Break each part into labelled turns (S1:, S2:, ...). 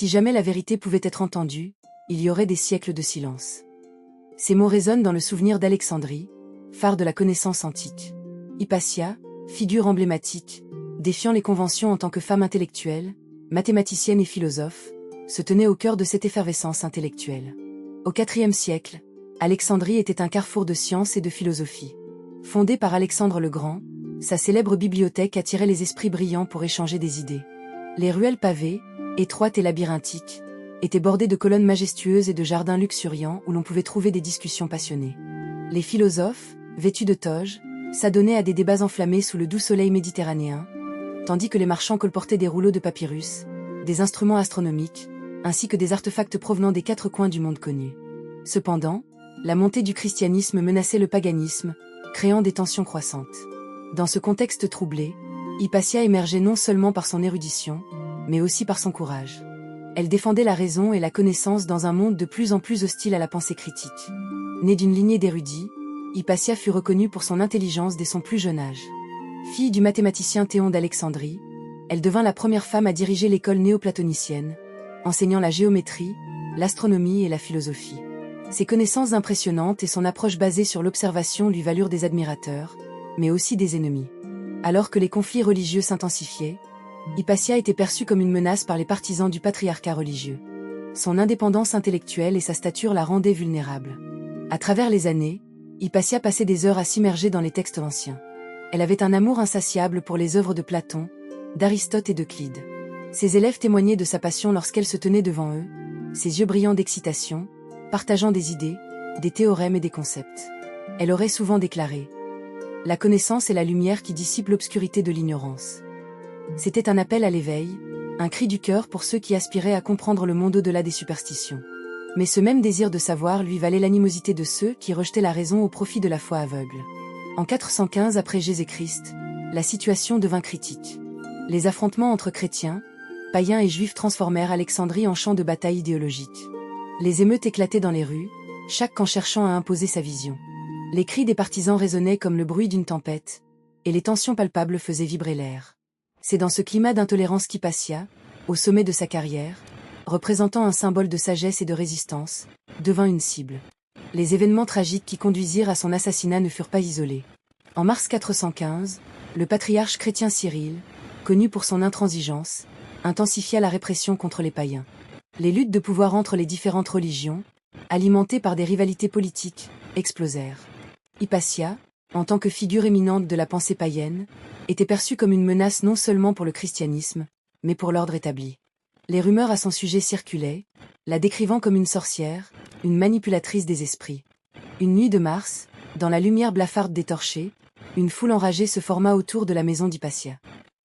S1: Si jamais la vérité pouvait être entendue, il y aurait des siècles de silence. Ces mots résonnent dans le souvenir d'Alexandrie, phare de la connaissance antique. Hypatia, figure emblématique, défiant les conventions en tant que femme intellectuelle, mathématicienne et philosophe, se tenait au cœur de cette effervescence intellectuelle. Au IVe siècle, Alexandrie était un carrefour de science et de philosophie. Fondée par Alexandre le Grand, sa célèbre bibliothèque attirait les esprits brillants pour échanger des idées. Les ruelles pavées, étroites et labyrinthiques, étaient bordées de colonnes majestueuses et de jardins luxuriants où l'on pouvait trouver des discussions passionnées. Les philosophes, vêtus de toges, s'adonnaient à des débats enflammés sous le doux soleil méditerranéen, tandis que les marchands colportaient des rouleaux de papyrus, des instruments astronomiques, ainsi que des artefacts provenant des 4 coins du monde connu. Cependant, la montée du christianisme menaçait le paganisme, créant des tensions croissantes. Dans ce contexte troublé, Hypatia émergeait non seulement par son érudition, mais aussi par son courage. Elle défendait la raison et la connaissance dans un monde de plus en plus hostile à la pensée critique. Née d'une lignée d'érudits, Hypatia fut reconnue pour son intelligence dès son plus jeune âge. Fille du mathématicien Théon d'Alexandrie, elle devint la première femme à diriger l'école néoplatonicienne, enseignant la géométrie, l'astronomie et la philosophie. Ses connaissances impressionnantes et son approche basée sur l'observation lui valurent des admirateurs, mais aussi des ennemis. Alors que les conflits religieux s'intensifiaient, Hypatia était perçue comme une menace par les partisans du patriarcat religieux. Son indépendance intellectuelle et sa stature la rendaient vulnérable. À travers les années, Hypatia passait des heures à s'immerger dans les textes anciens. Elle avait un amour insatiable pour les œuvres de Platon, d'Aristote et d'Euclide. Ses élèves témoignaient de sa passion lorsqu'elle se tenait devant eux, ses yeux brillants d'excitation, partageant des idées, des théorèmes et des concepts. Elle aurait souvent déclaré « La connaissance est la lumière qui dissipe l'obscurité de l'ignorance ». C'était un appel à l'éveil, un cri du cœur pour ceux qui aspiraient à comprendre le monde au-delà des superstitions. Mais ce même désir de savoir lui valait l'animosité de ceux qui rejetaient la raison au profit de la foi aveugle. En 415 après Jésus-Christ, la situation devint critique. Les affrontements entre chrétiens, païens et juifs transformèrent Alexandrie en champ de bataille idéologique. Les émeutes éclataient dans les rues, chaque camp cherchant à imposer sa vision. Les cris des partisans résonnaient comme le bruit d'une tempête, et les tensions palpables faisaient vibrer l'air. C'est dans ce climat d'intolérance qu'Hypatia, au sommet de sa carrière, représentant un symbole de sagesse et de résistance, devint une cible. Les événements tragiques qui conduisirent à son assassinat ne furent pas isolés. En mars 415, le patriarche chrétien Cyril, connu pour son intransigeance, intensifia la répression contre les païens. Les luttes de pouvoir entre les différentes religions, alimentées par des rivalités politiques, explosèrent. Hypatia, en tant que figure éminente de la pensée païenne, était perçue comme une menace non seulement pour le christianisme, mais pour l'ordre établi. Les rumeurs à son sujet circulaient, la décrivant comme une sorcière, une manipulatrice des esprits. Une nuit de mars, dans la lumière blafarde des torchers, une foule enragée se forma autour de la maison d'Hypatia.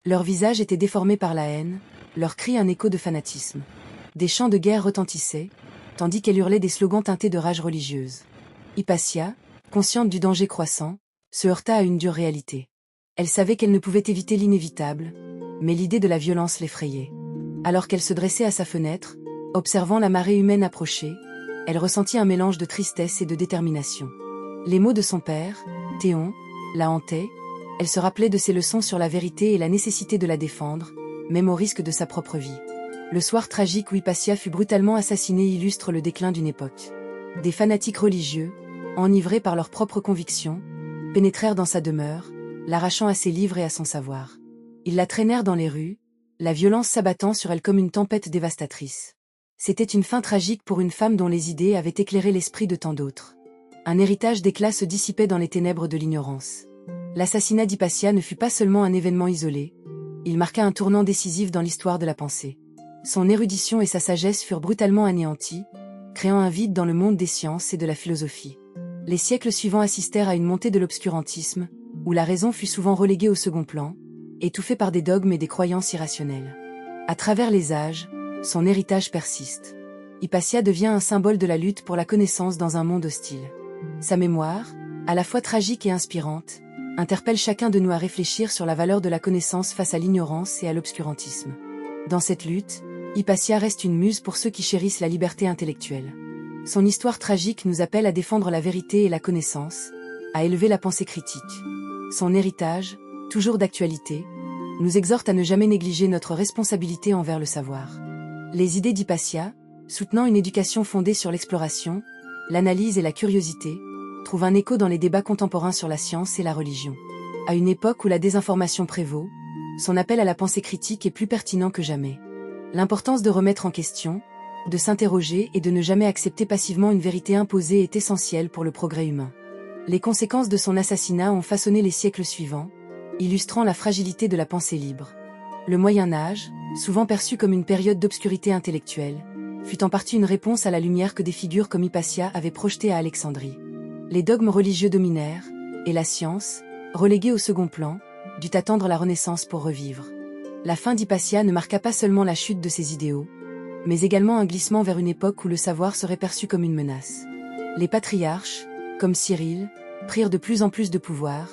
S1: Leurs visages étaient déformés par la haine, leurs cris un écho de fanatisme. Des chants de guerre retentissaient, tandis qu'elle hurlait des slogans teintés de rage religieuse. Hypatia, consciente du danger croissant, se heurta à une dure réalité. Elle savait qu'elle ne pouvait éviter l'inévitable, mais l'idée de la violence l'effrayait. Alors qu'elle se dressait à sa fenêtre, observant la marée humaine approcher, elle ressentit un mélange de tristesse et de détermination. Les mots de son père, Théon, la hantaient, elle se rappelait de ses leçons sur la vérité et la nécessité de la défendre, même au risque de sa propre vie. Le soir tragique où Hypatia fut brutalement assassinée illustre le déclin d'une époque. Des fanatiques religieux, enivrés par leurs propres convictions, pénétrèrent dans sa demeure, l'arrachant à ses livres et à son savoir. Ils la traînèrent dans les rues, la violence s'abattant sur elle comme une tempête dévastatrice. C'était une fin tragique pour une femme dont les idées avaient éclairé l'esprit de tant d'autres. Un héritage d'éclat se dissipait dans les ténèbres de l'ignorance. L'assassinat d'Hypatia ne fut pas seulement un événement isolé, il marqua un tournant décisif dans l'histoire de la pensée. Son érudition et sa sagesse furent brutalement anéanties, créant un vide dans le monde des sciences et de la philosophie. Les siècles suivants assistèrent à une montée de l'obscurantisme, où la raison fut souvent reléguée au second plan, étouffée par des dogmes et des croyances irrationnelles. À travers les âges, son héritage persiste. Hypatia devient un symbole de la lutte pour la connaissance dans un monde hostile. Sa mémoire, à la fois tragique et inspirante, interpelle chacun de nous à réfléchir sur la valeur de la connaissance face à l'ignorance et à l'obscurantisme. Dans cette lutte, Hypatia reste une muse pour ceux qui chérissent la liberté intellectuelle. Son histoire tragique nous appelle à défendre la vérité et la connaissance, à élever la pensée critique. Son héritage, toujours d'actualité, nous exhorte à ne jamais négliger notre responsabilité envers le savoir. Les idées d'Hypatia, soutenant une éducation fondée sur l'exploration, l'analyse et la curiosité, trouvent un écho dans les débats contemporains sur la science et la religion. À une époque où la désinformation prévaut, son appel à la pensée critique est plus pertinent que jamais. L'importance de remettre en question, de s'interroger et de ne jamais accepter passivement une vérité imposée est essentielle pour le progrès humain. Les conséquences de son assassinat ont façonné les siècles suivants, illustrant la fragilité de la pensée libre. Le Moyen Âge, souvent perçu comme une période d'obscurité intellectuelle, fut en partie une réponse à la lumière que des figures comme Hypatia avaient projetée à Alexandrie. Les dogmes religieux dominèrent, et la science, reléguée au second plan, dut attendre la Renaissance pour revivre. La fin d'Hypatia ne marqua pas seulement la chute de ses idéaux, mais également un glissement vers une époque où le savoir serait perçu comme une menace. Les patriarches, comme Cyril, prirent de plus en plus de pouvoir,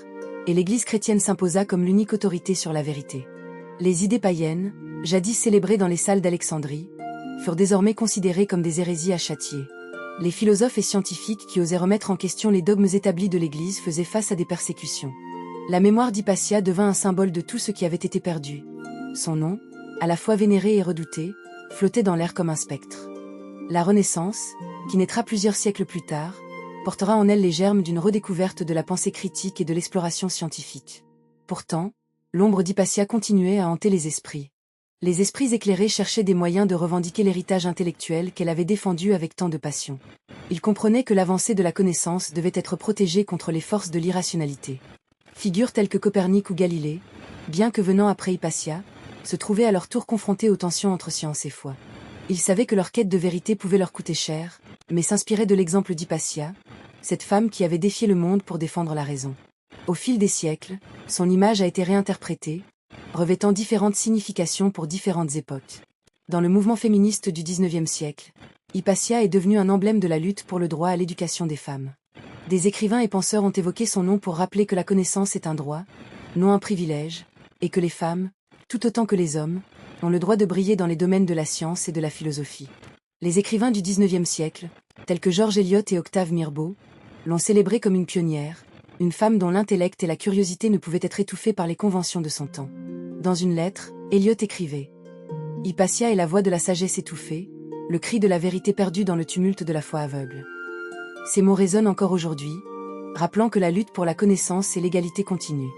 S1: et l'Église chrétienne s'imposa comme l'unique autorité sur la vérité. Les idées païennes, jadis célébrées dans les salles d'Alexandrie, furent désormais considérées comme des hérésies à châtier. Les philosophes et scientifiques qui osaient remettre en question les dogmes établis de l'Église faisaient face à des persécutions. La mémoire d'Hypatia devint un symbole de tout ce qui avait été perdu. Son nom, à la fois vénéré et redouté, flottait dans l'air comme un spectre. La Renaissance, qui naîtra plusieurs siècles plus tard, portera en elle les germes d'une redécouverte de la pensée critique et de l'exploration scientifique. Pourtant, l'ombre d'Hypatia continuait à hanter les esprits. Les esprits éclairés cherchaient des moyens de revendiquer l'héritage intellectuel qu'elle avait défendu avec tant de passion. Ils comprenaient que l'avancée de la connaissance devait être protégée contre les forces de l'irrationalité. Figures telles que Copernic ou Galilée, bien que venant après Hypatia, se trouvaient à leur tour confrontés aux tensions entre science et foi. Ils savaient que leur quête de vérité pouvait leur coûter cher, mais s'inspiraient de l'exemple d'Hypatia, cette femme qui avait défié le monde pour défendre la raison. Au fil des siècles, son image a été réinterprétée, revêtant différentes significations pour différentes époques. Dans le mouvement féministe du XIXe siècle, Hypatia est devenue un emblème de la lutte pour le droit à l'éducation des femmes. Des écrivains et penseurs ont évoqué son nom pour rappeler que la connaissance est un droit, non un privilège, et que les femmes, tout autant que les hommes, ont le droit de briller dans les domaines de la science et de la philosophie. Les écrivains du XIXe siècle, tels que George Eliot et Octave Mirbeau, l'ont célébrée comme une pionnière, une femme dont l'intellect et la curiosité ne pouvaient être étouffés par les conventions de son temps. Dans une lettre, Eliot écrivait « Hypatia est la voix de la sagesse étouffée, le cri de la vérité perdue dans le tumulte de la foi aveugle. » Ces mots résonnent encore aujourd'hui, rappelant que la lutte pour la connaissance et l'égalité continue.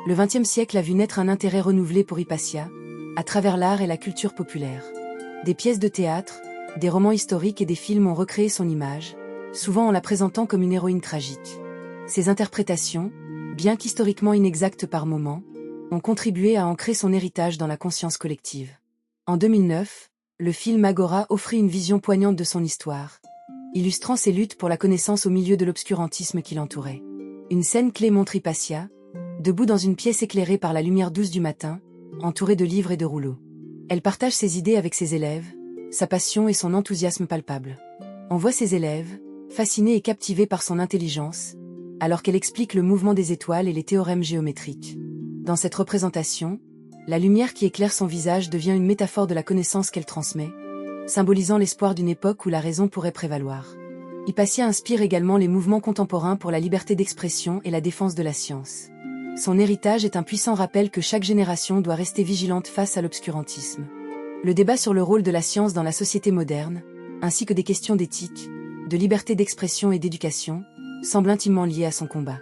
S1: Le XXe siècle a vu naître un intérêt renouvelé pour Hypatia, à travers l'art et la culture populaire. Des pièces de théâtre, des romans historiques et des films ont recréé son image, souvent en la présentant comme une héroïne tragique. Ces interprétations, bien qu'historiquement inexactes par moments, ont contribué à ancrer son héritage dans la conscience collective. En 2009, le film Agora offrit une vision poignante de son histoire, illustrant ses luttes pour la connaissance au milieu de l'obscurantisme qui l'entourait. Une scène clé montre Hypatia, debout dans une pièce éclairée par la lumière douce du matin, entourée de livres et de rouleaux. Elle partage ses idées avec ses élèves, sa passion et son enthousiasme palpable. On voit ses élèves, fascinés et captivés par son intelligence, alors qu'elle explique le mouvement des étoiles et les théorèmes géométriques. Dans cette représentation, la lumière qui éclaire son visage devient une métaphore de la connaissance qu'elle transmet, symbolisant l'espoir d'une époque où la raison pourrait prévaloir. Hypatia inspire également les mouvements contemporains pour la liberté d'expression et la défense de la science. Son héritage est un puissant rappel que chaque génération doit rester vigilante face à l'obscurantisme. Le débat sur le rôle de la science dans la société moderne, ainsi que des questions d'éthique, de liberté d'expression et d'éducation, semblent intimement liés à son combat.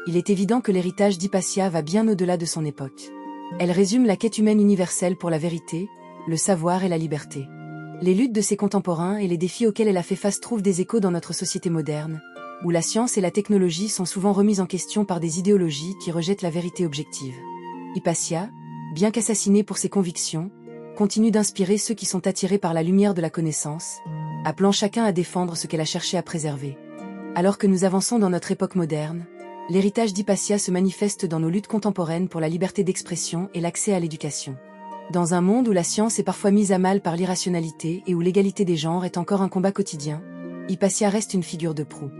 S1: Il est évident que l'héritage d'Hypatia va bien au-delà de son époque. Elle résume la quête humaine universelle pour la vérité, le savoir et la liberté. Les luttes de ses contemporains et les défis auxquels elle a fait face trouvent des échos dans notre société moderne, où la science et la technologie sont souvent remises en question par des idéologies qui rejettent la vérité objective. Hypatia, bien qu'assassinée pour ses convictions, continue d'inspirer ceux qui sont attirés par la lumière de la connaissance, appelant chacun à défendre ce qu'elle a cherché à préserver. Alors que nous avançons dans notre époque moderne, l'héritage d'Hypatia se manifeste dans nos luttes contemporaines pour la liberté d'expression et l'accès à l'éducation. Dans un monde où la science est parfois mise à mal par l'irrationalité et où l'égalité des genres est encore un combat quotidien, Hypatia reste une figure de proue.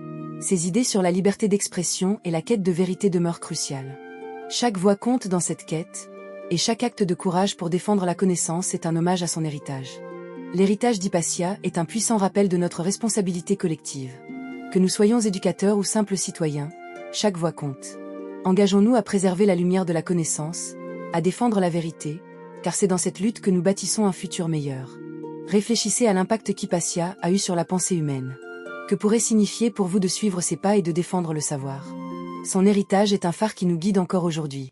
S1: Ses idées sur la liberté d'expression et la quête de vérité demeurent cruciales. Chaque voix compte dans cette quête, et chaque acte de courage pour défendre la connaissance est un hommage à son héritage. L'héritage d'Hypatia est un puissant rappel de notre responsabilité collective. Que nous soyons éducateurs ou simples citoyens, chaque voix compte. Engageons-nous à préserver la lumière de la connaissance, à défendre la vérité, car c'est dans cette lutte que nous bâtissons un futur meilleur. Réfléchissez à l'impact qu'Hypatia a eu sur la pensée humaine. Que pourrait signifier pour vous de suivre ses pas et de défendre le savoir? Son héritage est un phare qui nous guide encore aujourd'hui.